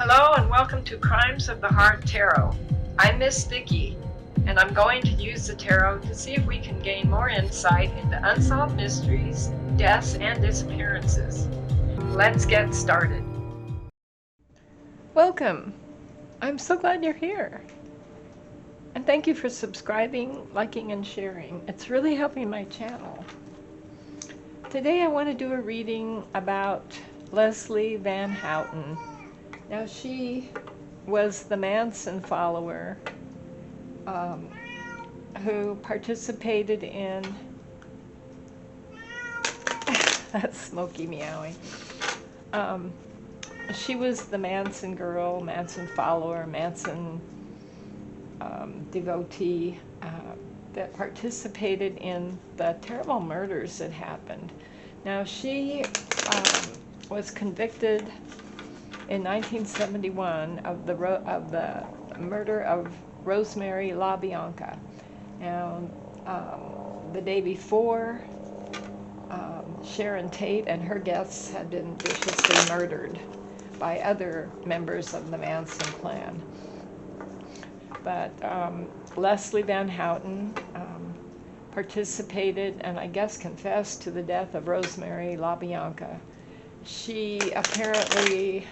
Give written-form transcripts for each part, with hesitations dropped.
Hello and welcome to Crimes of the Heart Tarot. I'm Miss Vicki, and I'm going to use the tarot to see if we can gain more insight into unsolved mysteries, deaths, and disappearances. Let's get started. Welcome. I'm so glad you're here. And thank you for subscribing, liking, and sharing. It's really helping my channel. Today I want to do a reading about Leslie Van Houten. Now she was the Manson follower who participated in that's Smokey meowing. She was the Manson girl, Manson follower, Manson devotee that participated in the terrible murders that happened. Now she was convicted in 1971 of the murder of Rosemary LaBianca. Now, the day before, Sharon Tate and her guests had been viciously murdered by other members of the Manson clan. But Leslie Van Houten participated and I guess confessed to the death of Rosemary LaBianca. She apparently,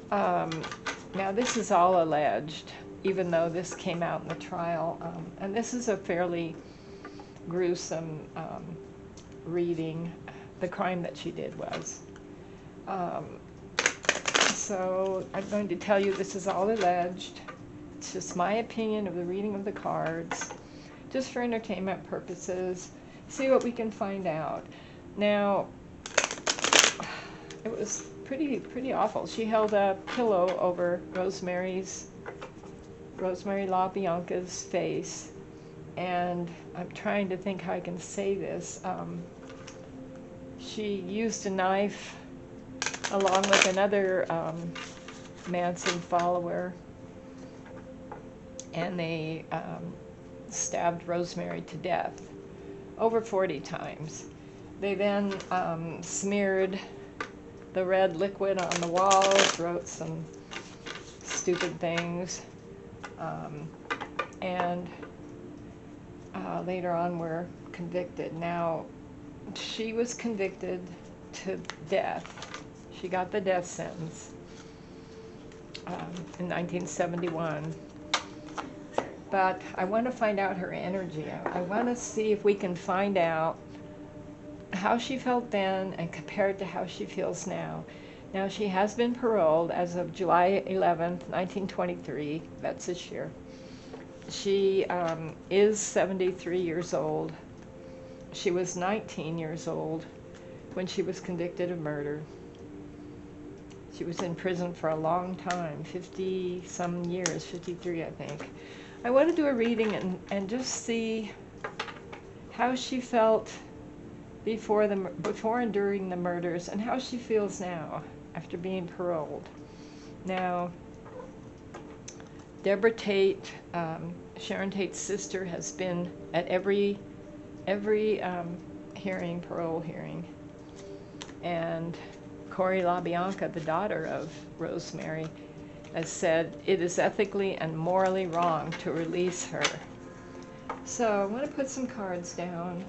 now this is all alleged, even though this came out in the trial, and this is a fairly gruesome reading. The crime that she did was. So I'm going to tell you this is all alleged. It's just my opinion of the reading of the cards, just for entertainment purposes. See what we can find out. Now, it was pretty awful. She held a pillow over Rosemary LaBianca's face, and I'm trying to think how I can say this. She used a knife along with another Manson follower, and they stabbed Rosemary to death over 40 times. They then smeared the red liquid on the walls, wrote some stupid things, and later on were convicted. Now, she was convicted to death. She got the death sentence in 1971. But I want to find out her energy. I want to see if we can find out how she felt then and compared to how she feels now. Now, she has been paroled as of July 11th, 1923. That's this year. She is 73 years old. She was 19 years old when she was convicted of murder. She was in prison for a long time, 50-some years, 53, I think. I want to do a reading and just see how she felt before and during the murders, and how she feels now after being paroled. Now, Deborah Tate, Sharon Tate's sister, has been at every hearing, parole hearing, and Corey LaBianca, the daughter of Rosemary, has said it is ethically and morally wrong to release her. So I want to put some cards down.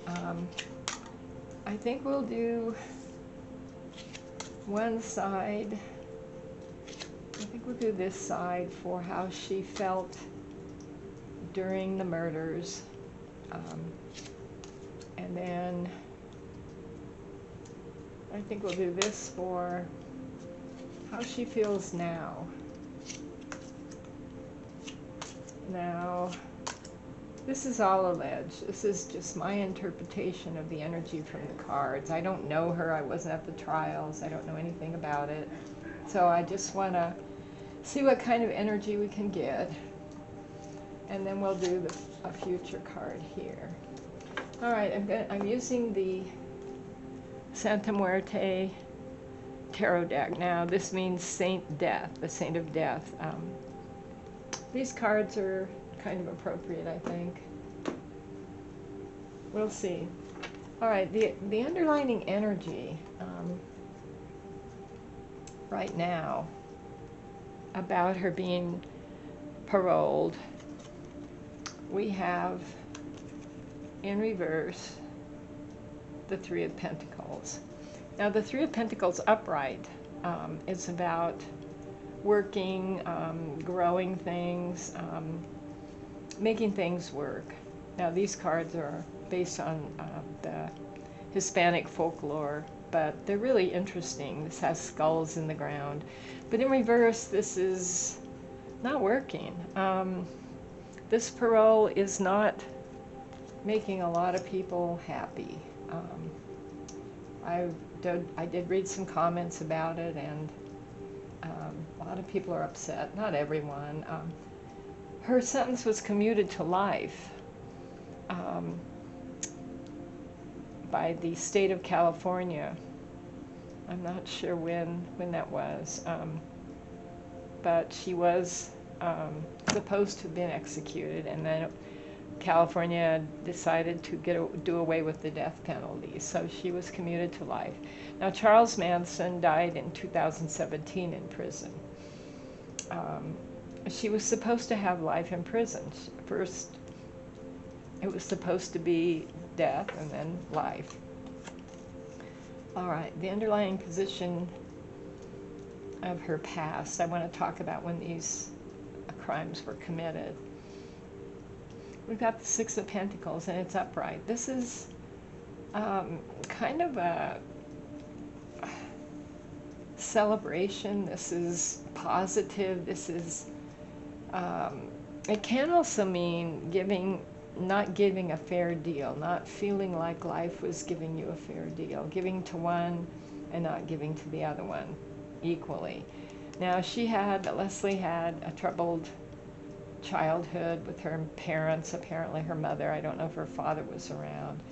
I think we'll do one side. I think we'll do this side for how she felt during the murders. And then I think we'll do this for how she feels now. Now, this is all alleged. This is just my interpretation of the energy from the cards. I don't know her. I wasn't at the trials. I don't know anything about it. So I just want to see what kind of energy we can get. And then we'll do a future card here. All right, I'm using the Santa Muerte tarot deck. Now, this means Saint Death, the Saint of Death. These cards are kind of appropriate, I think. We'll see. All right, the underlining energy right now about her being paroled. We have in reverse the Three of Pentacles. Now the Three of Pentacles upright is about working, growing things, making things work. Now these cards are based on the Hispanic folklore, but they're really interesting. This has skulls in the ground. But in reverse, this is not working. This parole is not making a lot of people happy. I did read some comments about it, and a lot of people are upset. Not everyone. Her sentence was commuted to life by the state of California. I'm not sure when that was, but she was supposed to have been executed, and then California decided to do away with the death penalty, so she was commuted to life. Now Charles Manson died in 2017 in prison. She was supposed to have life in prison. First, it was supposed to be death and then life. All right, the underlying position of her past. I want to talk about when these crimes were committed. We've got the Six of Pentacles, and it's upright. This is kind of a celebration. This is positive. This is, it can also mean not giving a fair deal, not feeling like life was giving you a fair deal, giving to one and not giving to the other one equally. Now Leslie had a troubled childhood with her parents, apparently her mother. I don't know if her father was around.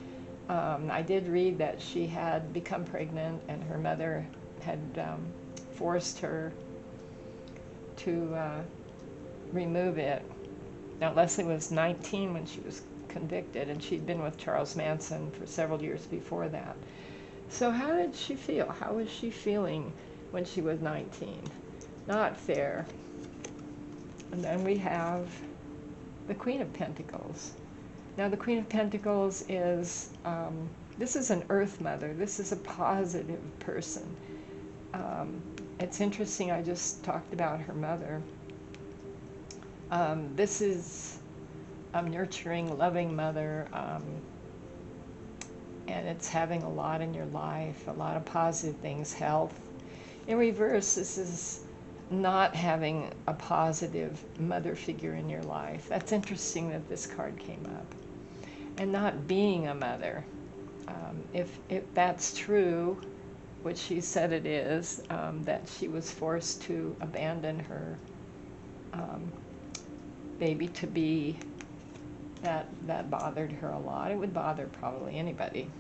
I did read that she had become pregnant and her mother had forced her to remove it. Now Leslie was 19 when she was convicted, and she'd been with Charles Manson for several years before that. So how did she feel? How was she feeling when she was 19? Not fair. And then we have the Queen of Pentacles. Now the Queen of Pentacles is, this is an Earth Mother. This is a positive person. It's interesting, I just talked about her mother. This is a nurturing, loving mother, and it's having a lot in your life, a lot of positive things, health. In reverse, this is not having a positive mother figure in your life. That's interesting that this card came up. And not being a mother. If that's true, which she said it is, that she was forced to abandon her baby to be, that bothered her a lot. It would bother probably anybody.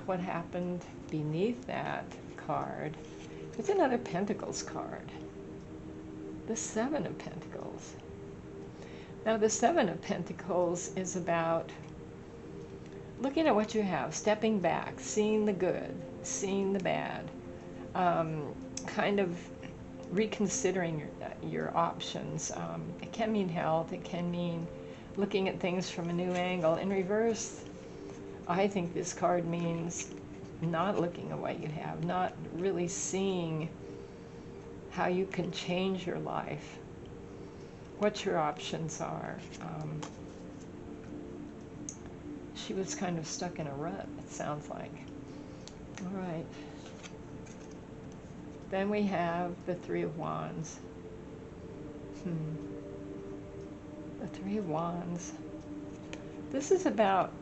What happened beneath that card? It's another Pentacles card. The Seven of Pentacles. Now the Seven of Pentacles is about looking at what you have, stepping back, seeing the good, seeing the bad, kind of reconsidering your options. It can mean health, it can mean looking at things from a new angle. In reverse, I think this card means not looking at what you have, not really seeing how you can change your life, what your options are. She was kind of stuck in a rut, it sounds like. All right. Then we have the Three of Wands. The Three of Wands. This is about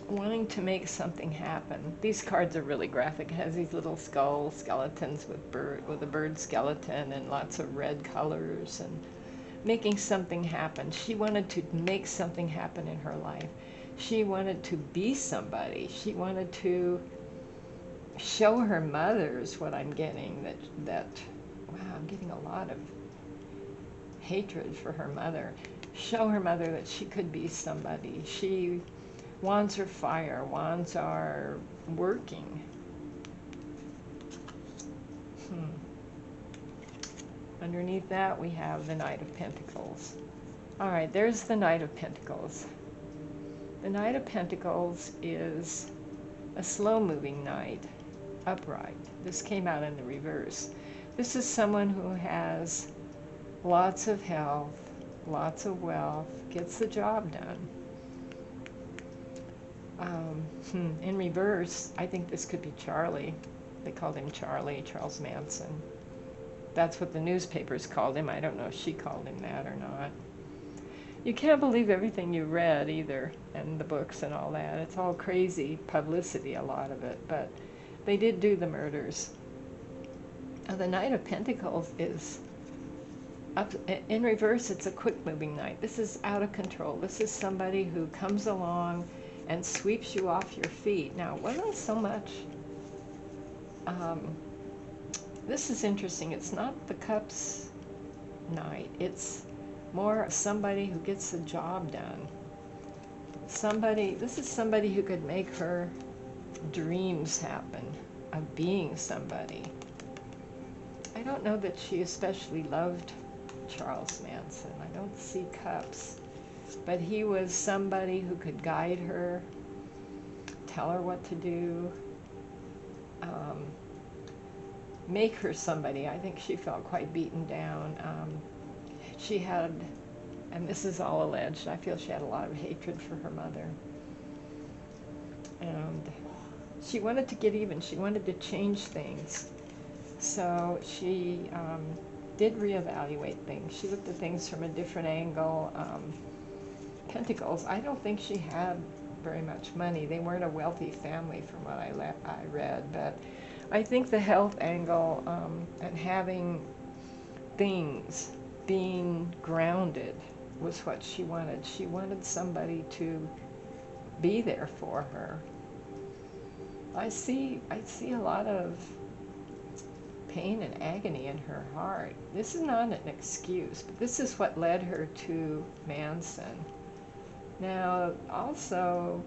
wanting to make something happen. These cards are really graphic. It has these little skeletons with a bird skeleton and lots of red colors, and making something happen. She wanted to make something happen in her life. She wanted to be somebody. She wanted to show her mothers what I'm getting, that wow, I'm getting a lot of hatred for her mother. Show her mother that she could be somebody. Wands are fire. Wands are working. Underneath that, we have the Knight of Pentacles. All right, there's the Knight of Pentacles. The Knight of Pentacles is a slow-moving knight, upright. This came out in the reverse. This is someone who has lots of health, lots of wealth, gets the job done. In reverse, I think this could be Charlie. They called him Charlie, Charles Manson. That's what the newspapers called him. I don't know if she called him that or not. You can't believe everything you read either, and the books and all that. It's all crazy publicity, a lot of it, but they did do the murders. Now, the Knight of Pentacles is up in reverse. It's a quick-moving knight. This is out of control. This is somebody who comes along and sweeps you off your feet. Now, it wasn't so much. This is interesting. It's not the Cups knight. It's more somebody who gets the job done. This is somebody who could make her dreams happen of being somebody. I don't know that she especially loved Charles Manson. I don't see Cups. But he was somebody who could guide her, tell her what to do, make her somebody. I think she felt quite beaten down. She had, and this is all alleged, I feel she had a lot of hatred for her mother. And she wanted to get even. She wanted to change things. So she did reevaluate things. She looked at things from a different angle. Pentacles, I don't think she had very much money. They weren't a wealthy family from what I read, but I think the health angle and having things, being grounded, was what she wanted. She wanted somebody to be there for her. I see a lot of pain and agony in her heart. This is not an excuse, but this is what led her to Manson. Now, also,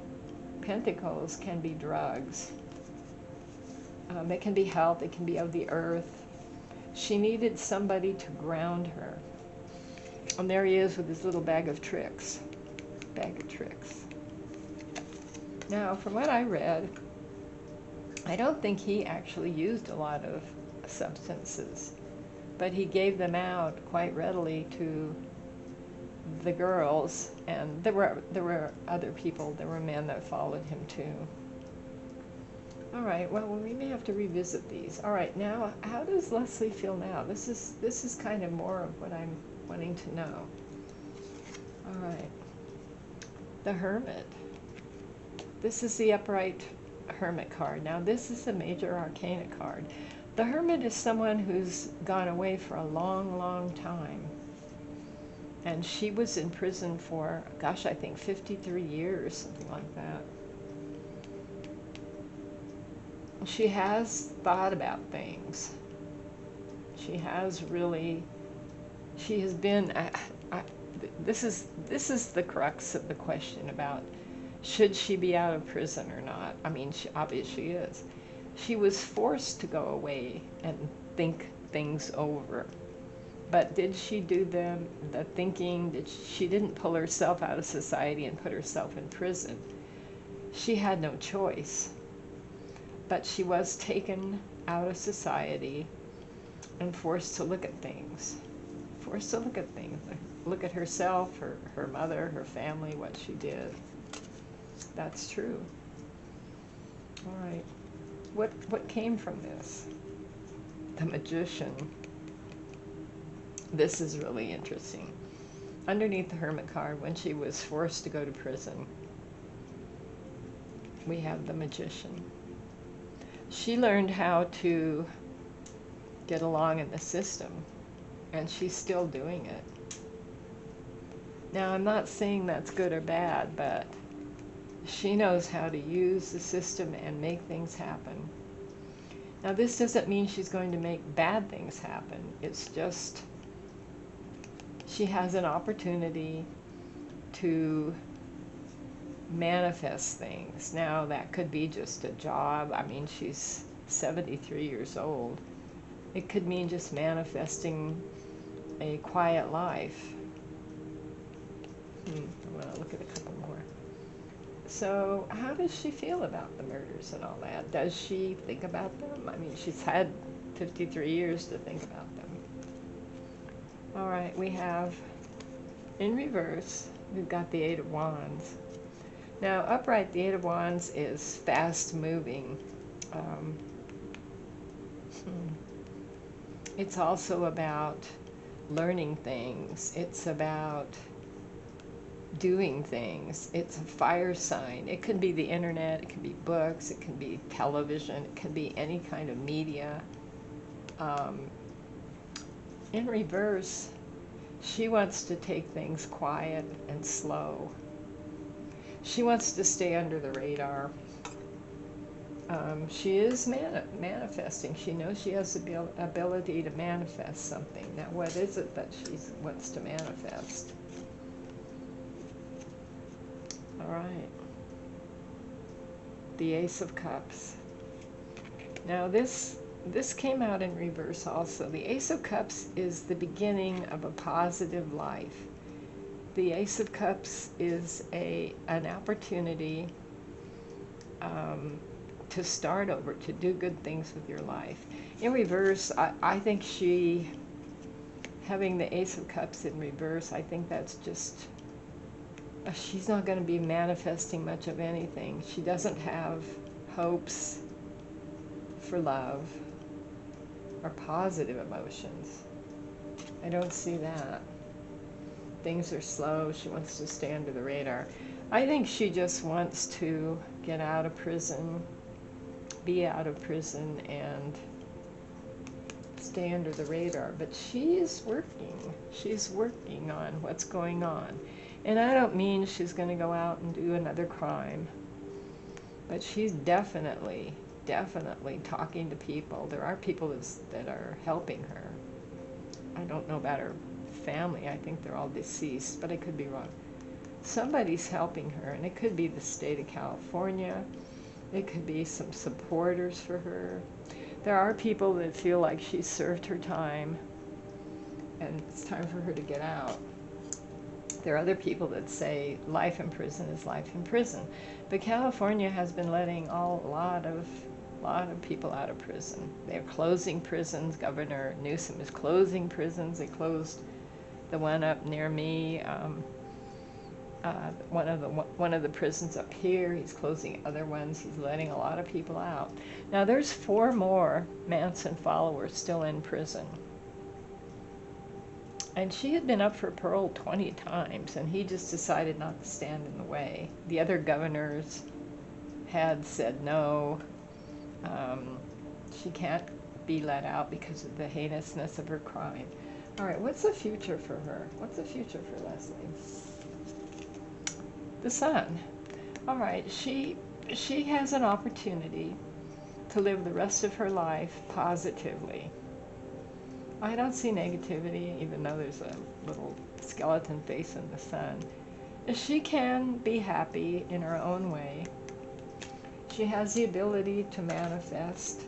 Pentacles can be drugs. It can be health. It can be of the earth. She needed somebody to ground her. And there he is with his little bag of tricks. Now, from what I read, I don't think he actually used a lot of substances, but he gave them out quite readily to the girls, and there were other people, there were men that followed him too. All right, well, we may have to revisit these. All right, now, how does Leslie feel now? This is kind of more of what I'm wanting to know. All right, the Hermit. This is the upright Hermit card. Now, this is a major arcana card. The Hermit is someone who's gone away for a long, long time. And she was in prison for, gosh, I think 53 years, something like that. She has thought about things. She has been, this is the crux of the question about should she be out of prison or not. I mean, obviously she is. She was forced to go away and think things over. But did she do the thinking? She didn't pull herself out of society and put herself in prison. She had no choice. But she was taken out of society and forced to look at things. Look at herself, her mother, her family, what she did. That's true. All right. What came from this? The Magician. This is really interesting. Underneath the Hermit card, when she was forced to go to prison, we have the Magician. She learned how to get along in the system, and she's still doing it. Now, I'm not saying that's good or bad, but she knows how to use the system and make things happen. Now, this doesn't mean she's going to make bad things happen. It's just she has an opportunity to manifest things. Now, that could be just a job. I mean, she's 73 years old. It could mean just manifesting a quiet life. I'm going to look at a couple more. So how does she feel about the murders and all that? Does she think about them? I mean, she's had 53 years to think about them. All right, we have, in reverse, we've got the Eight of Wands. Now, upright, the Eight of Wands is fast-moving. It's also about learning things. It's about doing things. It's a fire sign. It could be the internet, it could be books, it could be television, it could be any kind of media. In reverse, she wants to take things quiet and slow. She wants to stay under the radar. She is manifesting. She knows she has the ability to manifest something. Now, what is it that she wants to manifest? All right. The Ace of Cups. Now, this came out in reverse also. The Ace of Cups is the beginning of a positive life. The Ace of Cups is an opportunity to start over, to do good things with your life. In reverse, I think having the Ace of Cups in reverse, I think that's just, she's not going to be manifesting much of anything. She doesn't have hopes for love or positive emotions. I don't see that. Things are slow. She wants to stay under the radar. I think she just wants to get out of prison, be out of prison, and stay under the radar. But she's working. She's working on what's going on. And I don't mean she's going to go out and do another crime. But she's definitely talking to people. There are people that are helping her. I don't know about her family. I think they're all deceased, but I could be wrong. Somebody's helping her, and it could be the state of California. It could be some supporters for her. There are people that feel like she's served her time and it's time for her to get out. There are other people that say life in prison is life in prison. But California has been letting a lot of people out of prison. They're closing prisons. Governor Newsom is closing prisons. They closed the one up near me. One of the prisons up here. He's closing other ones. He's letting a lot of people out. Now there's 4 more Manson followers still in prison. And she had been up for parole 20 times, and he just decided not to stand in the way. The other governors had said no. She can't be let out because of the heinousness of her crime. All right, what's the future for her? What's the future for Leslie? The Sun. All right, she has an opportunity to live the rest of her life positively. I don't see negativity, even though there's a little skeleton face in the sun. She can be happy in her own way. She has the ability to manifest.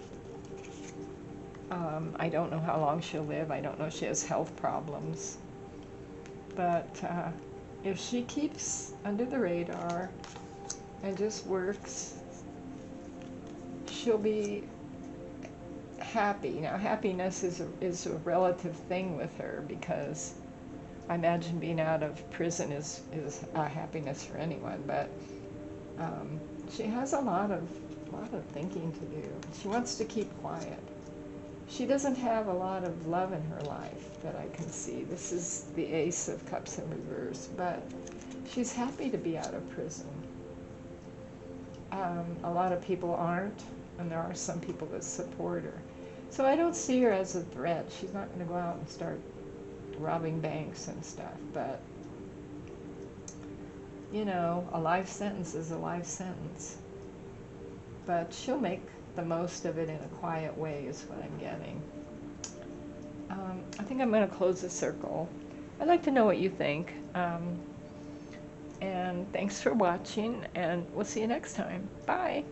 I don't know how long she'll live. I don't know if she has health problems. But if she keeps under the radar and just works, she'll be happy. Now, happiness is a relative thing with her, because I imagine being out of prison is a happiness for anyone. But she has a lot of thinking to do. She wants to keep quiet. She doesn't have a lot of love in her life that I can see. This is the Ace of Cups in reverse, but she's happy to be out of prison. A lot of people aren't, and there are some people that support her. So I don't see her as a threat. She's not going to go out and start robbing banks and stuff, but you know, a life sentence is a life sentence. But she'll make the most of it in a quiet way is what I'm getting. I think I'm going to close the circle. I'd like to know what you think. And thanks for watching, and we'll see you next time. Bye.